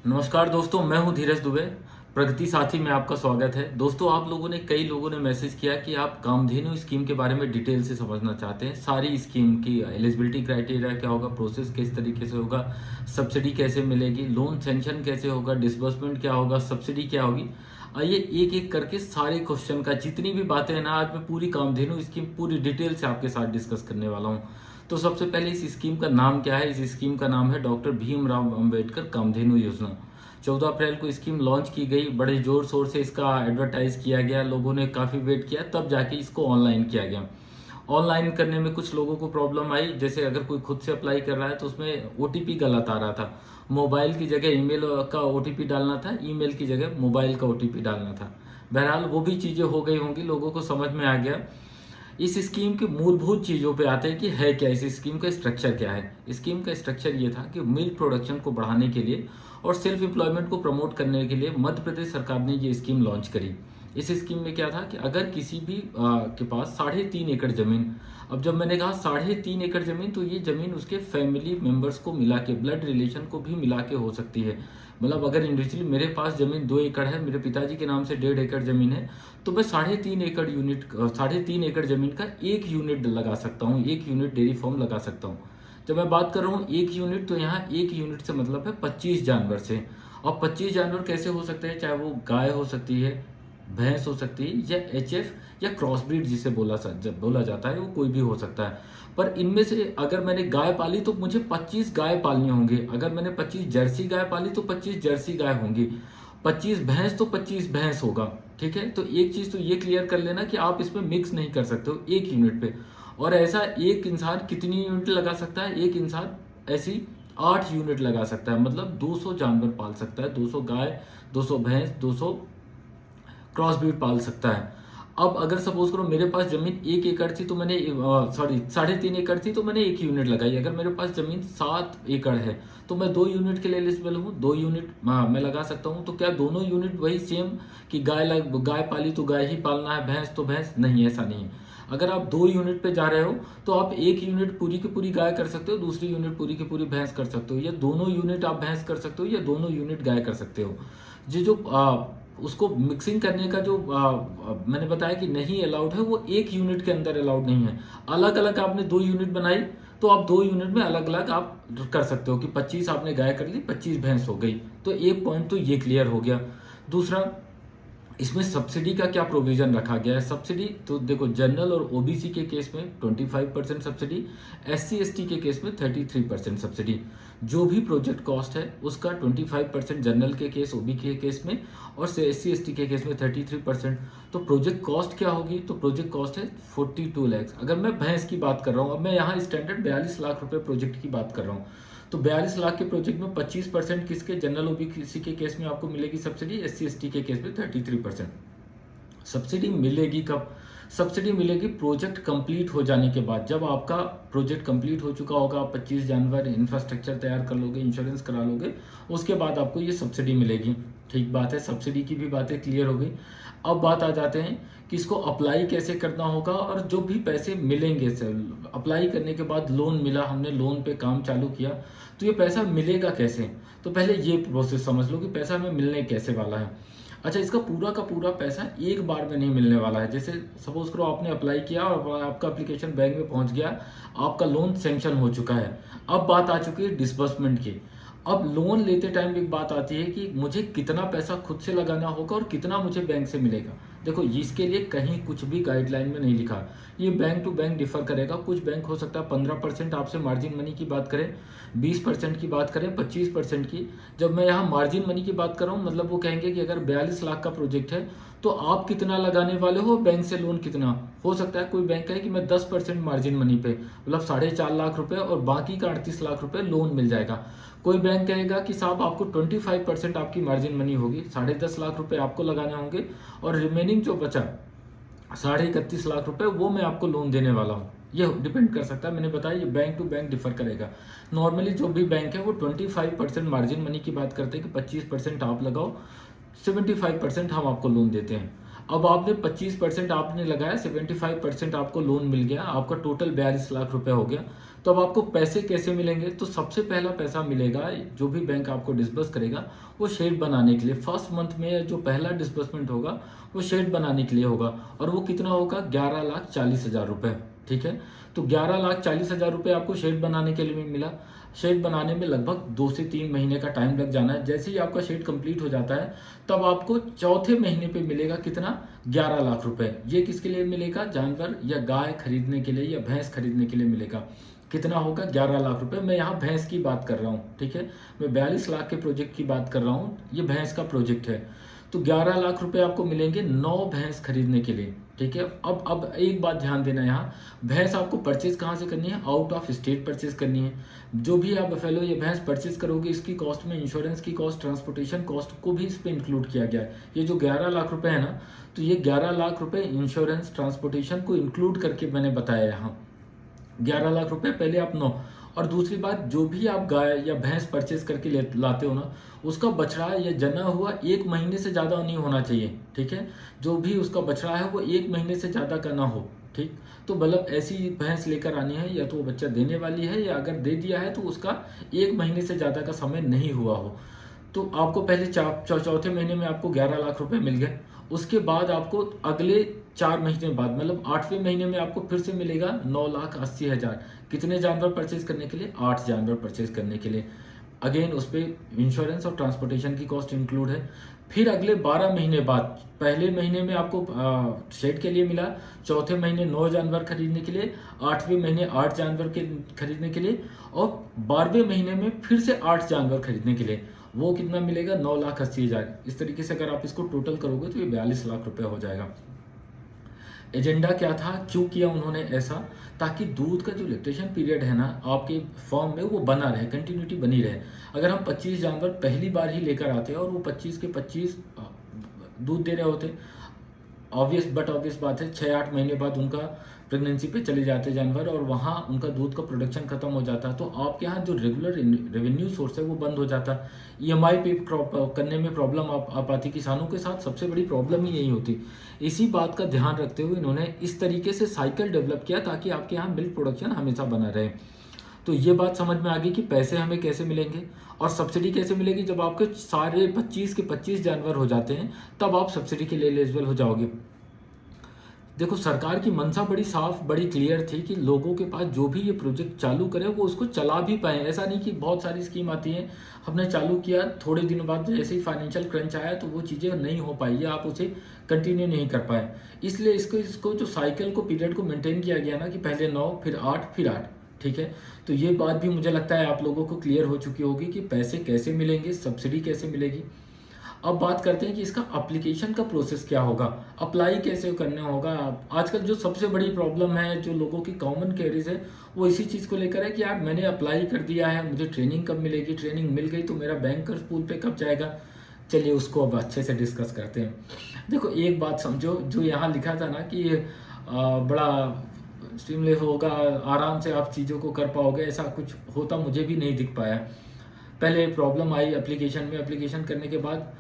नमस्कार दोस्तों, मैं हूं धीरज दुबे। प्रगति साथी में आपका स्वागत है। दोस्तों, आप लोगों ने कई लोगों ने मैसेज किया कि आप कामधेनु स्कीम के बारे में डिटेल से समझना चाहते हैं। सारी स्कीम की एलिजिबिलिटी क्राइटेरिया क्या होगा, प्रोसेस किस तरीके से होगा, सब्सिडी कैसे मिलेगी, लोन सेंक्शन कैसे होगा, डिसबर्समेंट क्या होगा, सब्सिडी क्या होगी। आइए एक एक करके सारे क्वेश्चन का जितनी भी बातें हैं ना, आज मैं पूरी कामधेनु स्कीम पूरी डिटेल से आपके साथ डिस्कस करने वाला हूँ। तो सबसे पहले इस स्कीम का नाम क्या है। इस स्कीम का नाम है डॉक्टर भीमराव अंबेडकर कामधेनु योजना। 14 अप्रैल को स्कीम लॉन्च की गई। बड़े जोर शोर से इसका एडवर्टाइज किया गया, लोगों ने काफ़ी वेट किया, तब जाके इसको ऑनलाइन किया गया। ऑनलाइन करने में कुछ लोगों को प्रॉब्लम आई। जैसे अगर कोई खुद से अप्लाई कर रहा है तो उसमें ओटीपी गलत आ रहा था। मोबाइल की जगह ईमेल का ओटीपी डालना था, ईमेल की जगह मोबाइल का ओटीपी डालना था। बहरहाल वो भी चीज़ें हो गई होंगी, लोगों को समझ में आ गया। इस स्कीम की मूलभूत चीज़ों पे आते हैं कि है क्या, इस स्कीम का स्ट्रक्चर क्या है। स्कीम का स्ट्रक्चर ये था कि मिल्क प्रोडक्शन को बढ़ाने के लिए और सेल्फ एम्प्लॉयमेंट को प्रमोट करने के लिए मध्य प्रदेश सरकार ने ये स्कीम लॉन्च करी। इस स्कीम में क्या था कि अगर किसी भी के पास 3.5 एकड़ जमीन, अब जब मैंने कहा 3.5 एकड़ जमीन, तो ये जमीन उसके फैमिली मेंबर्स को मिला के, ब्लड रिलेशन को भी मिला के हो सकती है। मतलब अगर इंडिविजुअली मेरे पास जमीन 2 एकड़ है, मेरे पिताजी के नाम से 1.5 एकड़ जमीन है, तो मैं 3.5 एकड़ जमीन का 1 यूनिट लगा सकता हूँ, 1 यूनिट डेयरी फार्म लगा सकता हूँ। जब मैं बात कर रहा हूँ 1 यूनिट, तो यहाँ 1 यूनिट से मतलब है 25 जानवर से। और 25 जानवर कैसे हो सकते हैं, चाहे वो गाय हो सकती है, भैंस हो सकती है, या एचएफ या क्रॉस ब्रीड जिसे बोला जाता है, वो कोई भी हो सकता है। पर इनमें से अगर मैंने गाय पाली तो मुझे 25 गाय पालनी होंगी। अगर मैंने 25 जर्सी गाय पाली तो 25 जर्सी गाय होंगी। 25 भैंस तो 25 भैंस होगा। ठीक है, तो एक चीज तो ये क्लियर कर लेना कि आप इसमें मिक्स नहीं कर सकते हो 1 यूनिट पे। और ऐसा एक इंसान कितनी यूनिट लगा सकता है, एक इंसान ऐसी 8 यूनिट लगा सकता है। मतलब 200 जानवर पाल सकता है, 200 गाय, 200 भैंस, 200 क्रॉस ब्रीड पाल सकता है। अब अगर सपोज करो मेरे पास जमीन 1 एकड़ थी, तो मैंने 3.5 एकड़ थी, तो मैंने 1 यूनिट लगाई। अगर मेरे पास जमीन 7 एकड़ है, तो मैं 2 यूनिट के लिए एलिजिबल हूँ, 2 यूनिट मैं लगा सकता हूँ। तो क्या दोनों यूनिट वही सेम कि गाय पाली तो गाय ही पालना है, भैंस तो भैंस? नहीं, ऐसा नहीं है। अगर आप 2 यूनिट पे जा रहे हो तो आप 1 यूनिट पूरी की पूरी गाय कर सकते हो, दूसरी यूनिट पूरी की पूरी भैंस कर सकते हो, या दोनों यूनिट आप भैंस कर सकते हो, या दोनों यूनिट गाय कर सकते हो। ये जो उसको मिक्सिंग करने का जो मैंने बताया कि नहीं अलाउड है, वो 1 यूनिट के अंदर अलाउड नहीं है। अलग अलग आपने 2 यूनिट बनाई, तो आप 2 यूनिट में अलग अलग आप कर सकते हो कि 25 आपने गाय कर ली, 25 भैंस हो गई। तो एक पॉइंट तो ये क्लियर हो गया। दूसरा, इसमें सब्सिडी का क्या प्रोविजन रखा गया है। सब्सिडी तो देखो, जनरल और ओबीसी के केस में 25% सब्सिडी, एससी एसटी के केस में 33% सब्सिडी। जो भी प्रोजेक्ट कॉस्ट है उसका 25% जनरल के केस, ओबी के केस में, और एससी एसटी के केस में 33%। तो प्रोजेक्ट कॉस्ट क्या होगी, तो प्रोजेक्ट कॉस्ट है 42 लैक्स। अगर मैं भैंस की बात कर रहा हूँ, अब मैं यहाँ स्टैंडर्ड 42 लाख रुपए प्रोजेक्ट की बात कर रहा हूँ, तो 42 लाख के प्रोजेक्ट में 25% किसके, जनरल ओबीसी के केस में आपको मिलेगी सब्सिडी, एससी एसटी के केस में 33%। सब्सिडी मिलेगी कब? सब्सिडी मिलेगी प्रोजेक्ट कंप्लीट हो जाने के बाद। जब आपका प्रोजेक्ट कंप्लीट हो चुका होगा, आप 25 जानवर, इंफ्रास्ट्रक्चर तैयार कर लोगे, इंश्योरेंस करा लोगे, उसके बाद आपको ये सब्सिडी मिलेगी। ठीक बात है, सब्सिडी की भी बातें क्लियर हो गई। अब बात आ जाते हैं कि इसको अप्लाई कैसे करना होगा, और जो भी पैसे मिलेंगे सर अप्लाई करने के बाद, लोन मिला, हमने लोन पे काम चालू किया, तो ये पैसा मिलेगा कैसे। तो पहले ये प्रोसेस समझ लो कि पैसा हमें मिलने कैसे वाला है। अच्छा, इसका पूरा का पूरा पैसा एक बार में नहीं मिलने वाला है। जैसे सपोज करो आपने अप्लाई किया और आपका एप्लीकेशन बैंक में पहुंच गया, आपका लोन सैंक्शन हो चुका है। अब बात आ चुकी है डिसबर्समेंट की। अब लोन लेते टाइम एक बात आती है कि मुझे कितना पैसा खुद से लगाना होगा और कितना मुझे बैंक से मिलेगा। देखो, इसके लिए कहीं कुछ भी गाइडलाइन में नहीं लिखा। ये बैंक टू बैंक डिफर करेगा। कुछ बैंक हो सकता है 15% आपसे मार्जिन मनी की बात करें, 20% की बात करें, 25% की। जब मैं यहाँ मार्जिन मनी की बात कर रहा हूँ, मतलब वो कहेंगे कि अगर 42 लाख का प्रोजेक्ट है तो आप कितना लगाने वाले हो, बैंक से लोन कितना। हो सकता है कोई बैंक कहे कि मैं 10% मार्जिन मनी पे, मतलब 4.5 लाख रुपए, और बाकी का 38 लाख रुपए लोन मिल जाएगा। कोई बैंक कहेगा कि साहब आपको 25% आपकी मार्जिन मनी होगी, 10.5 लाख रुपए आपको लगाने होंगे, और रिमेनिंग जो बचा 31.5 लाख रुपए, वो मैं आपको लोन देने वाला हूँ। ये डिपेंड कर सकता है, मैंने बताया ये बैंक टू बैंक डिफर करेगा। नॉर्मली जो भी बैंक है वो 25% मार्जिन मनी की बात करते हैं कि 25% आप लगाओ, 75% हम आपको लोन देते हैं। अब आपने 25% आपने लगाया, 75% आपको लोन मिल गया, आपका टोटल 42 लाख रुपए हो गया। तो अब आपको पैसे कैसे मिलेंगे? तो सबसे पहला पैसा मिलेगा, जो भी बैंक आपको डिस्बर्स करेगा, वो शेड बनाने के लिए। फर्स्ट मंथ में जो पहला डिस्बर्समेंट होगा वो शेड बनाने के लिए होगा, और वो कितना होगा? 11,40,000 रुपये। ठीक है, तो 11,40,000 रुपये आपको शेड बनाने के लिए मिला। शेड बनाने में लगभग 2 से 3 महीने का टाइम लग जाना है। जैसे ही आपका शेड कंप्लीट हो जाता है, तब आपको चौथे महीने पे मिलेगा कितना? 11 लाख रुपए। ये किसके लिए मिलेगा? जानवर या गाय खरीदने के लिए या भैंस खरीदने के लिए मिलेगा। कितना होगा? 11 लाख रुपए। मैं यहाँ भैंस की बात कर रहा हूँ, ठीक है, मैं 42 लाख के प्रोजेक्ट की बात कर रहा हूँ, ये भैंस का प्रोजेक्ट है। तो 11 लाख रुपए आपको मिलेंगे 9 भैंस खरीदने के लिए। ठीक है, अब एक बात ध्यान देना, यहाँ भैंस आपको परचेज कहाँ से करनी है? आउट ऑफ स्टेट परचेज करनी है। जो भी आप बफेलो ये भैंस परचेज करोगे, इसकी कॉस्ट में इंश्योरेंस की कॉस्ट, ट्रांसपोर्टेशन कॉस्ट को भी इस पर इंक्लूड किया गया है। ये जो 11 लाख रुपए है ना, तो ये 11 लाख रुपए इंश्योरेंस, ट्रांसपोर्टेशन को इंक्लूड करके मैंने बताया यहाँ। 11 लाख रुपए पहले आप नो। और दूसरी बात, जो भी आप गाय या भैंस परचेज करके लाते हो ना, उसका बछड़ा या जना हुआ 1 महीने से ज़्यादा नहीं होना चाहिए। ठीक है, जो भी उसका बछड़ा है वो 1 महीने से ज़्यादा का ना हो। ठीक, तो मतलब ऐसी भैंस लेकर आनी है, या तो वो बच्चा देने वाली है, या अगर दे दिया है तो उसका 1 महीने से ज़्यादा का समय नहीं हुआ हो। तो आपको पहले चौथे महीने में आपको 11 लाख रुपए मिल गए। उसके बाद आपको अगले 4 महीने बाद, मतलब 8वें महीने में आपको फिर से मिलेगा 9,80,000। कितने जानवर परचेज करने के लिए? 8 जानवर परचेज करने के लिए। अगेन उस पर इंश्योरेंस और ट्रांसपोर्टेशन की कॉस्ट इंक्लूड है। फिर अगले 12 महीने बाद, पहले महीने में आपको शेड के लिए मिला, चौथे महीने 9 जानवर खरीदने के लिए, 8वें महीने 8 जानवर के खरीदने के लिए, और 12वें महीने में फिर से 8 जानवर खरीदने के लिए। वो कितना मिलेगा? 9,80,000। इस तरीके से अगर आप इसको टोटल करोगे तो ये 42 लाख रुपए हो जाएगा। एजेंडा क्या था, क्यों किया उन्होंने ऐसा? ताकि दूध का जो लैक्टेशन पीरियड है ना आपके फॉर्म में, वो बना रहे, कंटिन्यूटी बनी रहे। अगर हम 25 जानवर पहली बार ही लेकर आते और वो 25 के 25 दूध दे रहे होते, ऑब्वियस बात है 6-8 महीने बाद उनका प्रेगनेंसी पे चले जाते जानवर, और वहाँ उनका दूध का प्रोडक्शन खत्म हो जाता, तो आपके यहाँ जो रेगुलर रेवेन्यू सोर्स है वो बंद हो जाता। ईएमआई पे करने में प्रॉब्लम आप आती। किसानों के साथ सबसे बड़ी प्रॉब्लम ही यही होती। इसी बात का ध्यान रखते हुए इन्होंने इस तरीके से साइकिल डेवलप किया ताकि आपके यहाँ मिल्क प्रोडक्शन हमेशा बना रहे। तो ये बात समझ में आ गई कि पैसे हमें कैसे मिलेंगे और सब्सिडी कैसे मिलेगी। जब आपके सारे 25 के 25 जानवर हो जाते हैं, तब आप सब्सिडी के लिए एलिजिबल हो जाओगे। देखो, सरकार की मंशा बड़ी साफ, बड़ी क्लियर थी कि लोगों के पास जो भी ये प्रोजेक्ट चालू करे वो उसको चला भी पाए। ऐसा नहीं कि बहुत सारी स्कीम आती हैं, हमने चालू किया, थोड़े दिनों बाद जैसे ही फाइनेंशियल क्रंच आया तो वो चीज़ें नहीं हो पाई या आप उसे कंटिन्यू नहीं कर पाए। इसलिए इसको जो साइकिल को, पीरियड को मेंटेन किया गया ना, कि पहले 9 फिर 8 फिर 8। ठीक है, तो ये बात भी मुझे लगता है आप लोगों को क्लियर हो चुकी होगी कि पैसे कैसे मिलेंगे, सब्सिडी कैसे मिलेगी। अब बात करते हैं कि इसका एप्लीकेशन का प्रोसेस क्या होगा, अप्लाई कैसे करना होगा। आजकल जो सबसे बड़ी प्रॉब्लम है, जो लोगों की कॉमन क्वेरीज है, वो इसी चीज़ को लेकर है कि यार मैंने अप्लाई कर दिया है, मुझे ट्रेनिंग कब मिलेगी, ट्रेनिंग मिल गई तो मेरा बैंकर्स पूल पे कब जाएगा। चलिए उसको अब अच्छे से डिस्कस करते हैं। देखो, एक बात समझो, जो यहाँ लिखा था ना कि बड़ा स्ट्रीमलेस होगा, आराम से आप चीज़ों को कर पाओगे, ऐसा कुछ होता मुझे भी नहीं दिख पाया। पहले प्रॉब्लम आई एप्लीकेशन में, एप्लीकेशन करने के बाद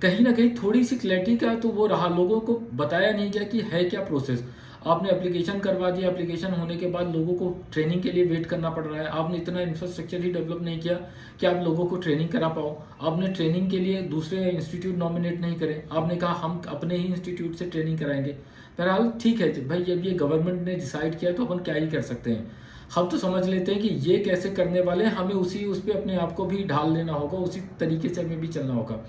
कहीं ना कहीं थोड़ी सी क्लैरिटी का तो वो रहा, लोगों को बताया नहीं गया कि है क्या प्रोसेस। आपने एप्लीकेशन करवा दिया, एप्लीकेशन होने के बाद लोगों को ट्रेनिंग के लिए वेट करना पड़ रहा है। आपने इतना इंफ्रास्ट्रक्चर ही डेवलप नहीं किया कि आप लोगों को ट्रेनिंग करा पाओ। आपने ट्रेनिंग के लिए दूसरे इंस्टीट्यूट नॉमिनेट नहीं करे, आपने कहा हम अपने ही इंस्टीट्यूट से ट्रेनिंग कराएंगे। बहरहाल ठीक है भाई, जब ये गवर्नमेंट ने डिसाइड किया तो अपन क्या ही कर सकते हैं। हम तो समझ लेते हैं कि ये कैसे करने वाले हैं, हमें उस पर अपने आप को भी ढाल लेना होगा, उसी तरीके से हमें भी चलना होगा।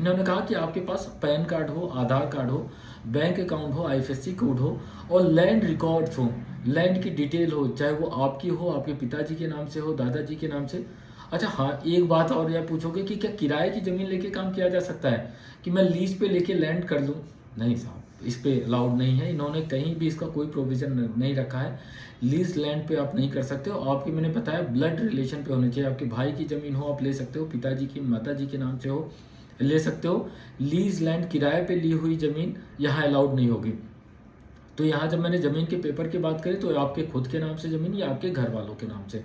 इन्होंने कहा कि आपके पास पैन कार्ड हो, आधार कार्ड हो, बैंक अकाउंट हो, आईएफएससी कोड हो और लैंड रिकॉर्ड्स हो, लैंड की डिटेल हो, चाहे वो आपकी हो, आपके पिताजी के नाम से हो, दादाजी के नाम से। अच्छा हाँ, एक बात और यह पूछोगे कि क्या किराए की ज़मीन लेके काम किया जा सकता है, कि मैं लीज पे लेके लैंड कर लूँ? नहीं साहब, इस पे अलाउड नहीं है। इन्होंने कहीं भी इसका कोई प्रोविज़न नहीं रखा है। लीज लैंड पे आप नहीं कर सकते हो। आपकी, मैंने बताया, ब्लड रिलेशन पे होनी चाहिए। आपके भाई की ज़मीन हो आप ले सकते हो, पिताजी की, माताजी के नाम से हो ले सकते हो। लीज लैंड, किराए पे ली हुई ज़मीन यहाँ अलाउड नहीं होगी। तो यहाँ जब मैंने ज़मीन के पेपर की बात करी तो आपके खुद के नाम से ज़मीन या आपके घर वालों के नाम से।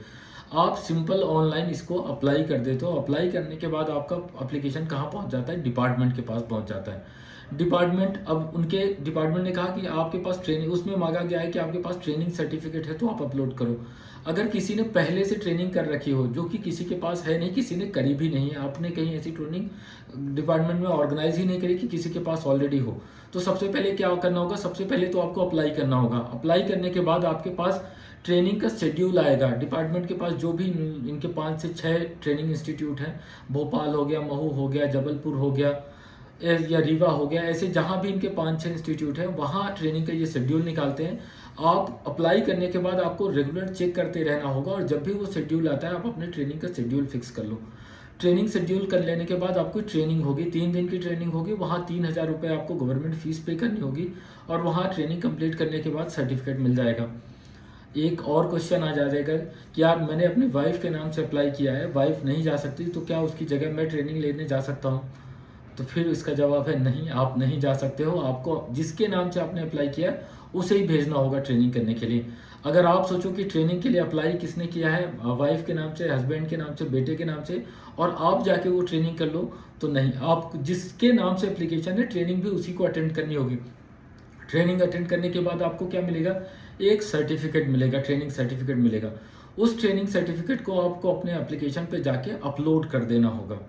आप सिंपल ऑनलाइन इसको अप्लाई कर देते हो। अप्लाई करने के बाद आपका एप्लीकेशन कहाँ पहुँच जाता है? डिपार्टमेंट के पास पहुँच जाता है। डिपार्टमेंट, अब उनके डिपार्टमेंट ने कहा कि आपके पास ट्रेनिंग, उसमें मांगा गया है कि आपके पास ट्रेनिंग सर्टिफिकेट है तो आप अपलोड करो। अगर किसी ने पहले से ट्रेनिंग कर रखी हो, जो कि किसी के पास है नहीं, किसी ने करी भी नहीं है, आपने कहीं ऐसी ट्रेनिंग डिपार्टमेंट में ऑर्गेनाइज ही नहीं करी कि किसी के पास ऑलरेडी हो, तो सबसे पहले क्या करना होगा? सबसे पहले तो आपको अप्लाई करना होगा। अप्लाई करने के बाद आपके पास ट्रेनिंग का शेड्यूल आएगा। डिपार्टमेंट के पास जो भी इनके 5 से 6 ट्रेनिंग इंस्टीट्यूट हैं, भोपाल हो गया, महू हो गया, जबलपुर हो गया या रीवा हो गया, ऐसे जहाँ भी इनके 5-6 इंस्टीट्यूट हैं, वहाँ ट्रेनिंग का ये शेड्यूल निकालते हैं। आप अप्लाई करने के बाद आपको रेगुलर चेक करते रहना होगा, और जब भी वो शेड्यूल आता है आप अपने ट्रेनिंग का शेड्यूल फिक्स कर लो। ट्रेनिंग शेड्यूल कर लेने के बाद आपको ट्रेनिंग होगी, 3 दिन की ट्रेनिंग होगी, वहाँ 3000 रुपये आपको गवर्नमेंट फीस पे करनी होगी, और वहाँ ट्रेनिंग कंप्लीट करने के बाद सर्टिफिकेट मिल जाएगा। एक और क्वेश्चन आ जाएगा कि यार मैंने अपनी वाइफ के नाम से अप्लाई किया है, वाइफ नहीं जा सकती, तो क्या उसकी जगह मैं ट्रेनिंग लेने जा सकता हूँ? तो फिर इसका जवाब है नहीं, आप नहीं जा सकते हो। आपको जिसके नाम से आपने अप्लाई किया उसे ही भेजना होगा ट्रेनिंग करने के लिए। अगर आप सोचो कि ट्रेनिंग के लिए अप्लाई किसने किया है, वाइफ के नाम से, हस्बैंड के नाम से, बेटे के नाम से, और आप जाके वो ट्रेनिंग कर लो, तो नहीं, आप जिसके नाम से एप्लीकेशन है ट्रेनिंग भी उसी को अटेंड करनी होगी। ट्रेनिंग अटेंड करने के बाद आपको क्या मिलेगा? एक सर्टिफिकेट मिलेगा, ट्रेनिंग सर्टिफिकेट मिलेगा। उस ट्रेनिंग सर्टिफिकेट को आपको अपने एप्लीकेशन पे जाके अपलोड कर देना होगा।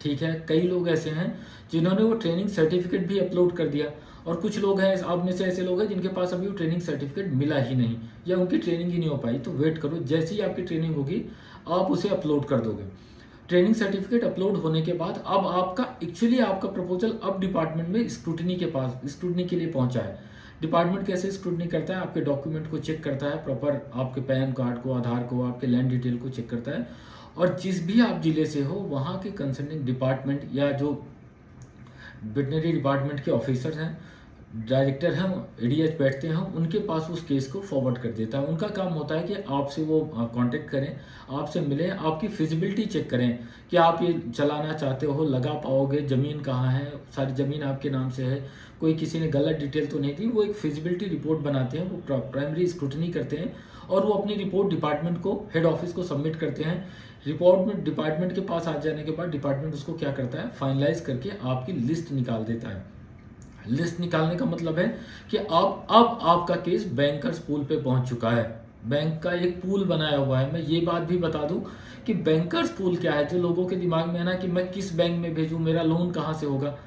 ठीक है, कई लोग ऐसे हैं जिन्होंने वो ट्रेनिंग सर्टिफिकेट भी अपलोड कर दिया, और कुछ लोग हैं, आप में से ऐसे लोग हैं जिनके पास अभी वो ट्रेनिंग सर्टिफिकेट मिला ही नहीं, या उनकी ट्रेनिंग ही नहीं हो पाई। तो वेट करो, जैसे ही आपकी ट्रेनिंग होगी आप उसे अपलोड कर दोगे। ट्रेनिंग सर्टिफिकेट अपलोड होने के बाद अब आपका प्रपोजल अब डिपार्टमेंट में स्क्रूटनी के पास, स्क्रूटनी के लिए पहुंचा है। डिपार्टमेंट कैसे स्क्रूटनी करता है? आपके डॉक्यूमेंट को चेक करता है, प्रॉपर आपके पैन कार्ड को, आधार को, आपके लैंड डिटेल को चेक करता है, और जिस भी आप जिले से हो वहाँ के कंसर्निंग डिपार्टमेंट या जो वेटनरी डिपार्टमेंट के ऑफिसर्स हैं, डायरेक्टर हैं, एडीएच बैठते हैं, उनके पास उस केस को फॉरवर्ड कर देता है। उनका काम होता है कि आपसे वो कांटेक्ट करें, आपसे मिलें, आपकी फिजिबिलिटी चेक करें कि आप ये चलाना चाहते हो, लगा पाओगे, ज़मीन कहाँ है, सारी ज़मीन आपके नाम से है, कोई किसी ने गलत डिटेल तो नहीं दी। वो एक फिजिबिलिटी रिपोर्ट बनाते हैं, वो प्राइमरी स्क्रूटनी करते हैं, और वो अपनी रिपोर्ट डिपार्टमेंट को, हेड ऑफिस को सबमिट करते हैं। रिपोर्ट में डिपार्टमेंट के पास आ जाने के बाद डिपार्टमेंट उसको क्या करता है? फाइनलाइज करके आपकी लिस्ट निकाल देता है। लिस्ट निकालने का मतलब है कि अब आपका केस बैंकर्स पूल पे पहुंच चुका है। बैंक का एक पूल बनाया हुआ है। मैं ये बात भी बता दूं कि बैंकर्स पूल क्या है, जो लोगों के दिमाग में है ना कि मैं किस बैंक में भेजूं, मेरा लोन कहां से होगा।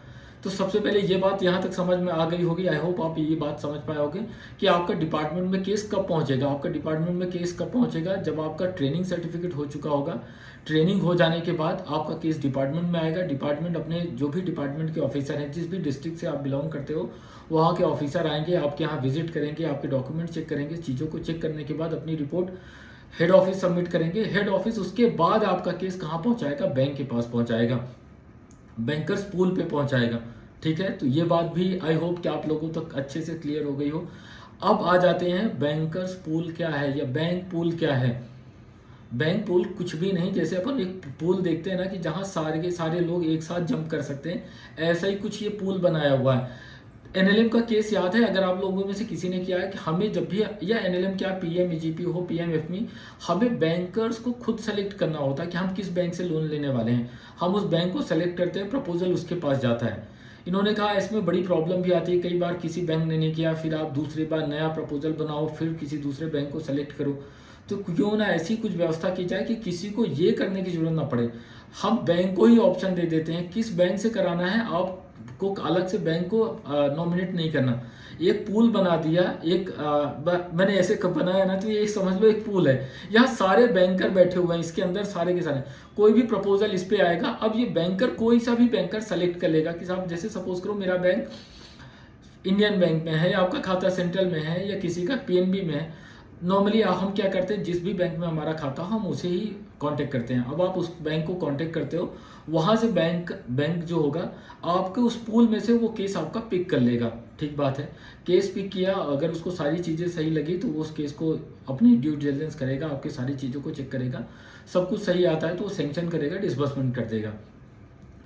तो सबसे पहले ये बात यहाँ तक समझ में आ गई होगी, आई होप आप ये बात समझ पाए होगे कि आपका डिपार्टमेंट में केस कब पहुंचेगा। आपका डिपार्टमेंट में केस कब पहुंचेगा? जब आपका ट्रेनिंग सर्टिफिकेट हो चुका होगा। ट्रेनिंग हो जाने के बाद आपका केस डिपार्टमेंट में आएगा। डिपार्टमेंट अपने जो भी डिपार्टमेंट के ऑफिसर हैं, जिस भी डिस्ट्रिक्ट से आप बिलोंग करते हो, वहाँ के ऑफिसर आएंगे, आपके यहाँ विजिट करेंगे, आपके डॉक्यूमेंट चेक करेंगे। चीज़ों को चेक करने के बाद अपनी रिपोर्ट हेड ऑफिस सबमिट करेंगे। हेड ऑफिस उसके बाद आपका केस कहाँ पहुँचाएगा? बैंक के पास पहुँचाएगा, बैंकर्स पूल पे पहुँचाएगा। ठीक है, तो ये बात भी आई होप कि आप लोगों तक अच्छे से क्लियर हो गई हो। अब आ जाते हैं बैंकर्स पूल क्या है या बैंक पूल क्या है। बैंक पूल कुछ भी नहीं, जैसे अपन एक पूल देखते हैं ना कि जहाँ सारे के सारे लोग एक साथ जंप कर सकते हैं, ऐसा ही कुछ ये पूल बनाया हुआ है। एनएलएम का केस याद है अगर आप लोगों में से किसी ने किया है कि हमें जब भी, या एनएलएम क्या पीएमईजीपी हो, पीएमएफएमई, हमें बैंकर्स को खुद सेलेक्ट करना होता है कि हम किस बैंक से लोन लेने वाले हैं। हम उस बैंक को सेलेक्ट करते हैं, प्रपोजल उसके पास जाता है। इन्होंने कहा इसमें बड़ी प्रॉब्लम भी आती है, कई बार किसी बैंक ने नहीं किया, फिर आप दूसरी बार नया प्रपोजल बनाओ, फिर किसी दूसरे बैंक को सेलेक्ट करो। तो क्यों ना ऐसी कुछ व्यवस्था की जाए कि किसी को ये करने की जरूरत ना पड़े। हम बैंक को ही ऑप्शन दे देते हैं किस बैंक से कराना है, आपको अलग से बैंक को नॉमिनेट नहीं करना। एक पूल बना दिया, मैंने ऐसे बनाया ना, तो ये समझ लो एक पूल है, यहाँ सारे बैंकर बैठे हुए हैं, इसके अंदर सारे के सारे, कोई भी प्रपोजल इस पे आएगा। अब ये बैंकर कोई सा भी बैंकर सेलेक्ट कर लेगा कि साहब, जैसे सपोज करो मेरा बैंक इंडियन बैंक में है, या आपका खाता सेंट्रल में है, या किसी का पीएनबी में है। नॉर्मली हम क्या करते हैं, जिस भी बैंक में हमारा खाता हम उसे ही कांटेक्ट करते हैं। अब आप उस बैंक को कांटेक्ट करते हो, वहां से बैंक जो होगा आपके उस पूल में से वो केस आपका पिक कर लेगा। ठीक बात है, केस पिक किया, अगर उसको सारी चीज़ें सही लगी तो वो उस केस को अपनी ड्यू डिलिजेंस करेगा, आपकी सारी चीज़ों को चेक करेगा, सब कुछ सही आता है तो वो सेंक्शन करेगा, डिसबर्समेंट कर देगा।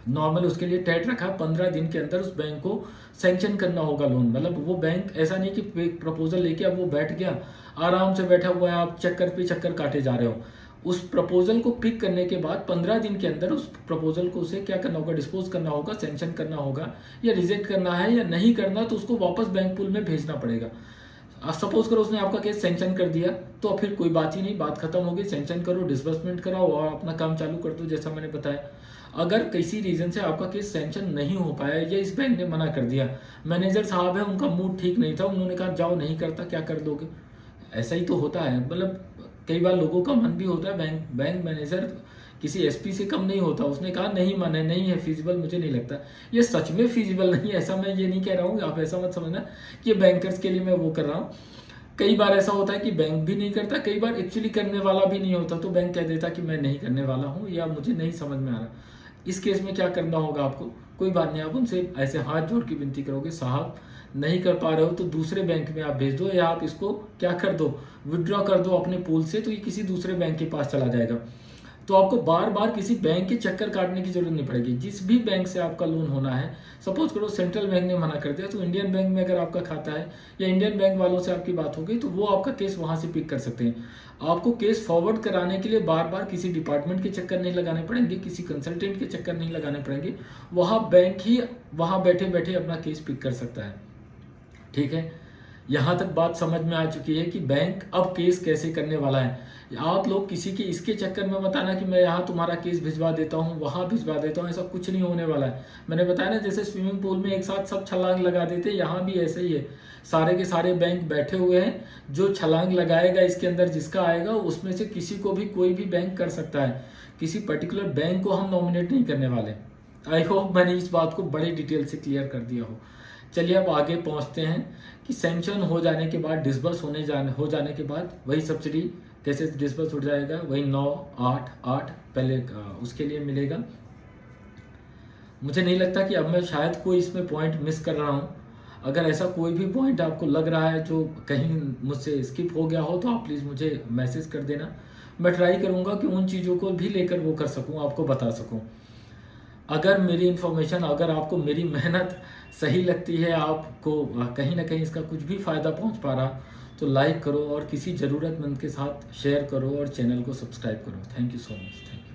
नॉर्मल उसके लिए टेट रखा, 15 दिन के अंदर उस बैंक को सैंक्शन करना होगा लोन। मतलब वो बैंक ऐसा नहीं कि प्रपोजल लेके अब वो बैठ गया, आराम से बैठा हुआ है, आप चक्कर पे चक्कर काटे जा रहे हो। उस प्रपोजल को पिक करने के बाद 15 दिन के अंदर उस प्रपोजल को उसे क्या करना होगा, डिस्पोज करना होगा, सेंक्शन करना होगा, या रिजेक्ट करना है या नहीं करना तो उसको वापस बैंक पूल में भेजना पड़ेगा। सपोज करो उसने आपका केस सेंक्शन कर दिया तो फिर कोई बात ही नहीं, बात खत्म हो गई। सेंक्शन करो, डिसबर्समेंट कराओ और अपना काम चालू कर दो, जैसा मैंने बताया। अगर किसी रीजन से आपका केस सेंक्शन नहीं हो पाया या इस बैंक ने मना कर दिया, मैनेजर साहब है उनका मूड ठीक नहीं था, उन्होंने कहा जाओ नहीं करता, क्या कर दोगे? ऐसा ही तो होता है। मतलब कई बार लोगों का मन भी होता है, बैंक मैनेजर किसी एसपी से कम नहीं होता, उसने कहा नहीं माने, नहीं है फिजिबल, मुझे नहीं लगता। ये सच में फिजिबल नहीं है, ऐसा मैं ये नहीं कह रहा हूँ, आप ऐसा मत समझना कि ये बैंकर्स के लिए मैं वो कर रहा हूँ। कई बार ऐसा होता है कि बैंक भी नहीं करता, कई बार एक्चुअली करने वाला भी नहीं होता, तो बैंक कह देता कि मैं नहीं करने वाला हूँ या मुझे नहीं समझ में आ रहा। इस केस में क्या करना होगा आपको? कोई बात नहीं, आप उनसे ऐसे हाथ जोड़ के विनती करोगे, साहब नहीं कर पा रहे हो तो दूसरे बैंक में आप भेज दो, या आप इसको क्या कर दो, विड्रॉ कर दो अपने पूल से, तो ये किसी दूसरे बैंक के पास चला जाएगा। तो आपको बार बार किसी बैंक के चक्कर काटने की जरूरत नहीं पड़ेगी। जिस भी बैंक से आपका लोन होना है, सपोज करो सेंट्रल बैंक ने मना कर दिया, तो इंडियन बैंक में अगर आपका खाता है या इंडियन बैंक वालों से आपकी बात हो गई तो वो आपका केस वहां से पिक कर सकते हैं। आपको केस फॉरवर्ड कराने के लिए बार बार किसी डिपार्टमेंट के चक्कर नहीं लगाने पड़ेंगे, किसी कंसल्टेंट के चक्कर नहीं लगाने पड़ेंगे, वहां बैंक ही वहां बैठे बैठे अपना केस पिक कर सकता है। ठीक है, यहाँ तक बात समझ में आ चुकी है कि बैंक अब केस कैसे करने वाला है। आप लोग किसी के इसके चक्कर में बताना कि मैं यहाँ तुम्हारा केस भिजवा देता हूँ, वहाँ भिजवा देता हूँ, ऐसा कुछ नहीं होने वाला है। मैंने बताया ना, जैसे स्विमिंग पूल में एक साथ सब छलांग लगा देते, यहाँ भी ऐसे ही है। सारे के सारे बैंक बैठे हुए हैं, जो छलांग लगाएगा इसके अंदर जिसका आएगा उसमें से किसी को भी कोई भी बैंक कर सकता है। किसी पर्टिकुलर बैंक को हम नॉमिनेट नहीं करने वाले। आई होप मैंने इस बात को बड़े डिटेल से क्लियर कर दिया हो। चलिए अब आगे पहुंचते हैं कि सैंक्शन हो जाने के बाद, डिसबर्स हो जाने के बाद वही सब्सिडी कैसे डिसबर्स हो जाएगा, वही 9-8-8 पहले उसके लिए मिलेगा। मुझे नहीं लगता कि अब मैं शायद कोई इसमें पॉइंट मिस कर रहा हूँ। अगर ऐसा कोई भी पॉइंट आपको लग रहा है जो कहीं मुझसे स्किप हो गया हो तो आप प्लीज़ मुझे मैसेज कर देना। मैं ट्राई करूँगा कि उन चीज़ों को भी लेकर वो कर सकूँ, आपको बता सकूँ। अगर मेरी इन्फॉर्मेशन, अगर आपको मेरी मेहनत सही लगती है, आपको कहीं ना कहीं इसका कुछ भी फ़ायदा पहुंच पा रहा, तो लाइक करो और किसी ज़रूरतमंद के साथ शेयर करो और चैनल को सब्सक्राइब करो। Thank you so much. Thank you.